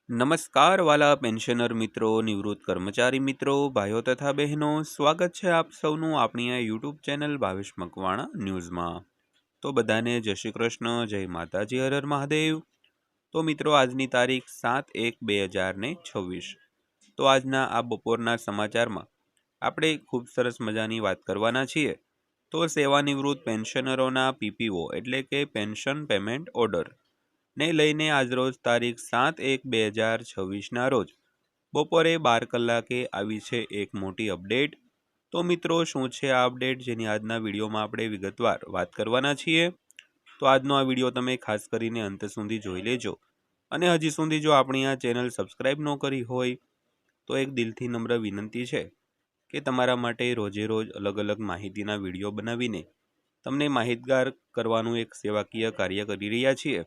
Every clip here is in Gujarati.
નમસ્કાર વાલા પેન્શનર મિત્રો, નિવૃત્ત કર્મચારી મિત્રો, ભાઈઓ તથા બહેનો, સ્વાગત છે આપ સૌનું આપણી આ યુટ્યુબ ચેનલ ભાવેશ મકવાણા ન્યૂઝમાં। તો બધાને જય શ્રી કૃષ્ણ, જય માતાજી, હર હર મહાદેવ। તો મિત્રો, આજની તારીખ 7/1/2026। તો આજના આ બપોરના સમાચારમાં આપણે ખૂબ સરસ મજાની વાત કરવાના છીએ। તો સેવાનિવૃત્ત પેન્શનરોના પીપીઓ એટલે કે પેન્શન પેમેન્ટ ઓર્ડર ને લઈને આજરોજ તારીખ 7/1/2026ના રોજ બપોરે 12 કલાકે આવી છે એક મોટી અપડેટ। તો મિત્રો, શું છે આ અપડેટ, જેની આજના વિડીયોમાં આપણે વિગતવાર વાત કરવાના છીએ। તો આજનો આ વિડીયો તમે ખાસ કરીને અંત સુધી જોઈ લેજો। અને હજી સુધી જો આપણી આ ચેનલ સબસ્ક્રાઈબ ન કરી હોય તો એક દિલથી નમ્ર વિનંતી છે કે તમારા માટે રોજે રોજ અલગ અલગ માહિતીના વિડીયો બનાવીને તમને માહિતગાર કરવાનું એક સેવાકીય કાર્ય કરી રહ્યા છીએ।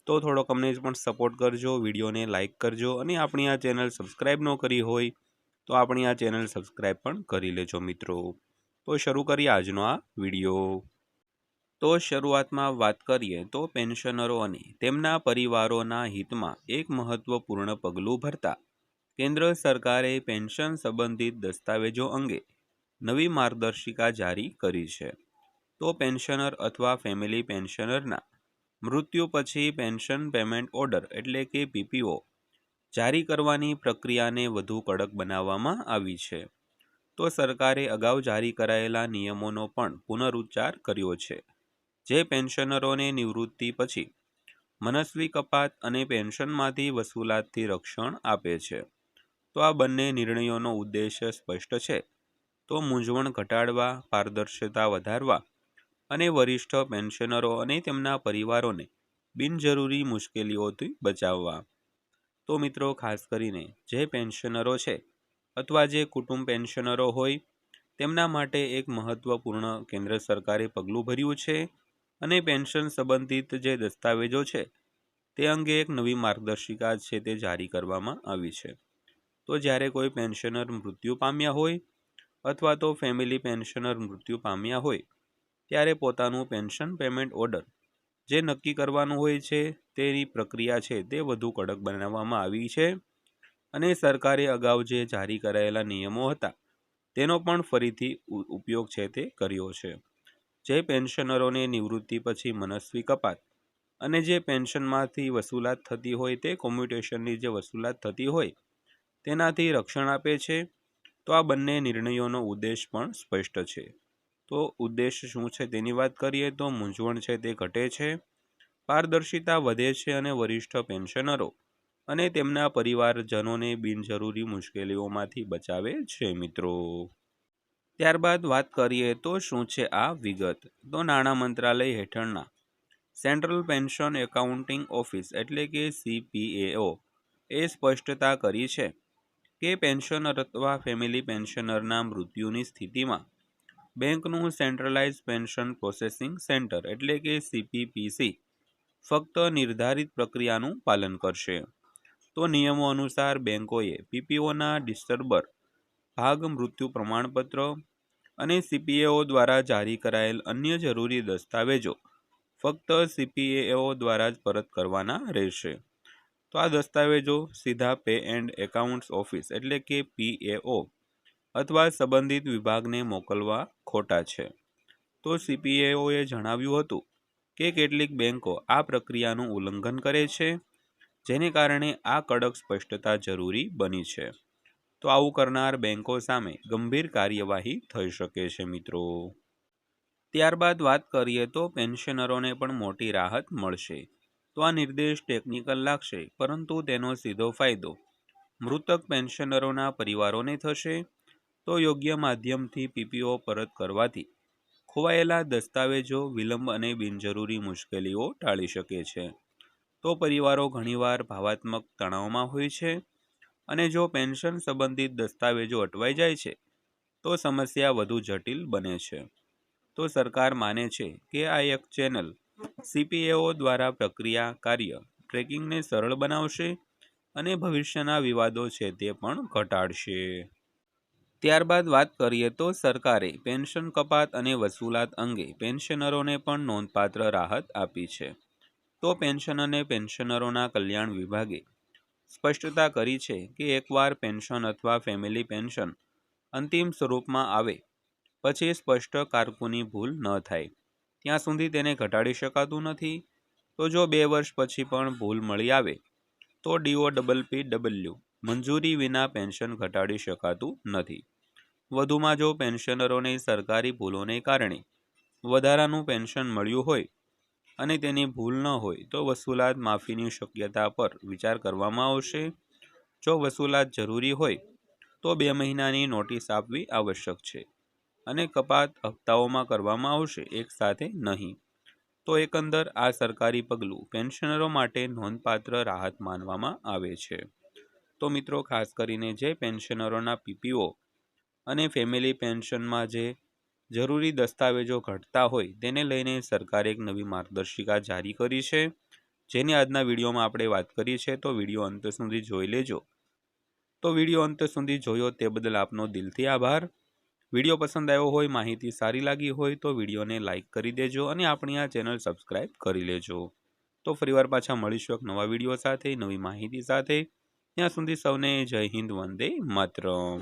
તો થોડોક અમને પણ સપોર્ટ કરજો, વિડીયોને લાઇક કરજો અને આપણી આ ચેનલ સબસ્ક્રાઈબ ન કરી હોય તો આપણી આ ચેનલ સબસ્ક્રાઈબ પણ કરી લેજો મિત્રો। તો શરૂ કરીએ આજનો આ વિડીયો। તો શરૂઆતમાં વાત કરીએ તો પેન્શનરો અને તેમના પરિવારોના હિતમાં એક મહત્વપૂર્ણ પગલું ભરતા કેન્દ્ર સરકારે પેન્શન સંબંધિત દસ્તાવેજો અંગે નવી માર્ગદર્શિકા જારી કરી છે। તો પેન્શનર અથવા ફેમિલી પેન્શનરના મૃત્યુ પછી પેન્શન પેમેન્ટ ઓર્ડર એટલે કે પીપીઓ જારી કરવાની પ્રક્રિયાને વધુ કડક બનાવવામાં આવી છે। તો સરકારે અગાઉ જારી કરાયેલા નિયમોનો પણ પુનરુચ્ચાર કર્યો છે, જે પેન્શનરોને નિવૃત્તિ પછી મનસ્વી કપાત અને પેન્શનમાંથી વસૂલાતથી રક્ષણ આપે છે। તો આ બંને નિર્ણયોનો ઉદ્દેશ્ય સ્પષ્ટ છે, તો મૂંઝવણ ઘટાડવા, પારદર્શિતા વધારવા અને વરિષ્ઠ પેન્શનરો અને તેમના પરિવારોને બિનજરૂરી મુશ્કેલીઓથી બચાવવા। તો મિત્રો, ખાસ કરીને જે પેન્શનરો છે અથવા જે કુટુંબ પેન્શનરો હોય તેમના માટે એક મહત્વપૂર્ણ કેન્દ્ર સરકારે પગલું ભર્યું છે અને પેન્શન સંબંધિત જે દસ્તાવેજો છે તે અંગે એક નવી માર્ગદર્શિકા છે તે જારી કરવામાં આવી છે। તો જ્યારે કોઈ પેન્શનર મૃત્યુ પામ્યા હોય અથવા તો ફેમિલી પેન્શનર મૃત્યુ પામ્યા હોય ત્યારે પોતાનું પેન્શન પેમેન્ટ ઓર્ડર જે નક્કી કરવાનું હોય છે તેની પ્રક્રિયા છે તે વધુ કડક બનાવવામાં આવી છે અને સરકારે અગાઉ જે જારી કરાયેલા નિયમો હતા તેનો પણ ફરીથી ઉપયોગ છે તે કર્યો છે। જે પેન્શનરોને નિવૃત્તિ પછી મનસ્વી કપાત અને જે પેન્શનમાંથી વસૂલાત થતી હોય તે કોમ્યુટેશનની જે વસૂલાત થતી હોય તેનાથી રક્ષણ આપે છે। તો આ બંને નિર્ણયોનો ઉદ્દેશ પણ સ્પષ્ટ છે। તો ઉદ્દેશ શું છે તેની વાત કરીએ તો મૂંઝવણ છે તે ઘટે છે, પારદર્શિતા વધે છે અને વરિષ્ઠ પેન્શનરો અને તેમના પરિવારજનોને બિનજરૂરી મુશ્કેલીઓમાંથી બચાવે છે મિત્રો। ત્યારબાદ વાત કરીએ તો શું છે આ વિગત। તો નાણાં મંત્રાલય હેઠળના સેન્ટ્રલ પેન્શન એકાઉન્ટિંગ ઓફિસ એટલે કે CPAO એ સ્પષ્ટતા કરી છે કે પેન્શનર અથવા ફેમિલી પેન્શનરના મૃત્યુની સ્થિતિમાં બેંકનું સેન્ટ્રલાઇઝ પેન્શન પ્રોસેસિંગ સેન્ટર એટલે કે CPPC ફક્ત નિર્ધારિત પ્રક્રિયાનું પાલન કરશે। તો નિયમો અનુસાર બેંકોએ પીપીઓના ડિસ્ટર્બર ભાગ, મૃત્યુ પ્રમાણપત્ર અને CPAO દ્વારા જારી કરાયેલ અન્ય જરૂરી દસ્તાવેજો ફક્ત CPAO દ્વારા જ પરત કરવાના રહેશે। તો આ દસ્તાવેજો સીધા પે એન્ડ એકાઉન્ટ્સ ઓફિસ એટલે કે PAO અથવા સંબંધિત વિભાગને મોકલવા ખોટા છે। તો CPAOએ જણાવ્યું હતું કે કેટલીક બેંકો આ પ્રક્રિયાનું ઉલ્લંઘન કરે છે, જેને કારણે આ કડક સ્પષ્ટતા જરૂરી બની છે। તો આવું કરનાર બેંકો સામે ગંભીર કાર્યવાહી થઈ શકે છે મિત્રો। ત્યારબાદ વાત કરીએ તો પેન્શનરોને પણ મોટી રાહત મળશે। તો આ નિર્દેશ ટેકનિકલ લાગશે, પરંતુ તેનો સીધો ફાયદો મૃતક પેન્શનરોના પરિવારોને થશે। તો યોગ્ય માધ્યમથી પીપીઓ પરત કરવાથી ખોવાયેલા દસ્તાવેજો, વિલંબ અને બિનજરૂરી મુશ્કેલીઓ ટાળી શકે છે। તો પરિવારો ઘણીવાર ભાવનાત્મક તણાવમાં હોય છે અને જો પેન્શન સંબંધિત દસ્તાવેજો અટવાઈ જાય છે તો સમસ્યા વધુ જટિલ બને છે। તો સરકાર માને છે કે આ એક ચેનલ CPAO દ્વારા પ્રક્રિયા કાર્ય ટ્રેકિંગને સરળ બનાવશે અને ભવિષ્યના વિવાદો છે તે પણ ઘટાડશે। ત્યારબાદ વાત કરીએ તો સરકારે પેન્શન કપાત અને વસૂલાત અંગે પેન્શનરોને પણ નોંધપાત્ર રાહત આપી છે। તો પેન્શન અને પેન્શનરોના કલ્યાણ વિભાગે સ્પષ્ટતા કરી છે કે એકવાર પેન્શન અથવા ફેમિલી પેન્શન અંતિમ સ્વરૂપમાં આવે પછી સ્પષ્ટ કારકુની ભૂલ ન થાય ત્યાં સુધી તેને ઘટાડી શકાતું નથી. તો જો 2 વર્ષ પછી પણ ભૂલ મળી આવે તો DOPPW મંજૂરી વિના પેન્શન ઘટાડી શકાતું નથી. વધુમાં જો પેન્શનરોને સરકારી ભૂલોને કારણે વધારાનું પેન્શન મળ્યું હોય અને તેની ભૂલ ન હોય તો વસૂલાત માફીની શક્યતા પર વિચાર કરવામાં આવશે. જો વસૂલાત જરૂરી હોય તો 2 મહિનાની નોટિસ આપવી આવશ્યક છે અને કપાત હપ્તાઓમાં કરવામાં આવશે, એક સાથે નહીં. તો એકંદર આ સરકારી પગલું પેન્શનરો માટે નોંધપાત્ર રાહત માનવામાં આવે છે. તો મિત્રો, ખાસ કરીને જે પેન્શનરોના પીપીઓ અને ફેમિલી પેન્શનમાં જે જરૂરી દસ્તાવેજો ઘટતા હોય તેને લઈને સરકારે એક નવી માર્ગદર્શિકા જારી કરી છે, જેની આજના વિડીયોમાં આપણે વાત કરી છે. તો વિડીયો અંત સુધી જોઈ લેજો. તો વિડીયો અંત સુધી જોયો તે બદલ આપનો દિલથી આભાર. વિડીયો પસંદ આવ્યો હોય, માહિતી સારી લાગી હોય તો વિડીયોને લાઇક કરી દેજો અને આપણી આ ચેનલ સબસ્ક્રાઈબ કરી લેજો. તો ફરીવાર પાછા મળીશું એક નવા વિડીયો સાથે, નવી માહિતી સાથે. ત્યાં સુધી સૌને જય હિન્દ, વંદે માતરમ.